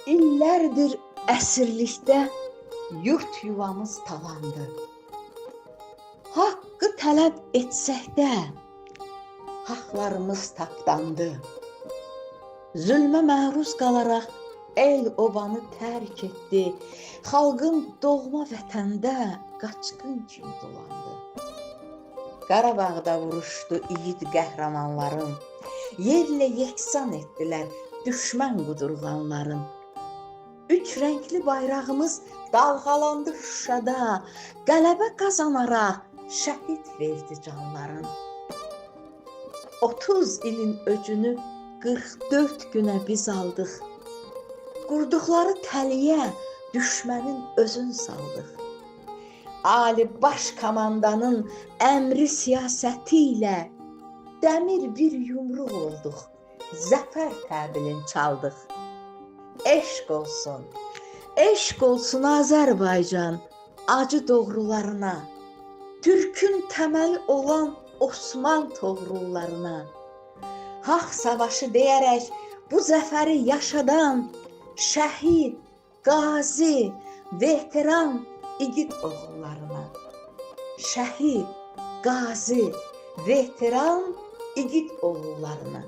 İllərdir əsirlikdə yurt yuvamız talandı. Haqqı tələb etsək də haqlarımız tapdandı. Zülmə məruz qalaraq el obanı tərk etdi. Xalqın doğma vətəndə qaçqın kimi dolandı. Qarabağda vuruşdu igid qəhrəmanların. Yerlə yeksan etdilər düşmən qudurğanların. Üç rəngli bayrağımız dalğalandı Şuşada. Qələbə qazanaraq şəhid verdi canların. 30 ilin öcünü 44 günə biz aldıq. Qurduqları təliyə düşmənin özün saldıq. Ali baş komandanın əmri siyasəti ilə dəmir bir yumruq olduq. Zəfər təbilini çaldıq. Eşq olsun, eşq olsun Azərbaycan acı doğrularına. Türkün təməli olan Osman toğrullarına. Haqq savaşı deyərək bu zəfəri yaşadan şəhid, qazi, veteran igid oğullarına. Şəhid, qazi, veteran igid oğullarına.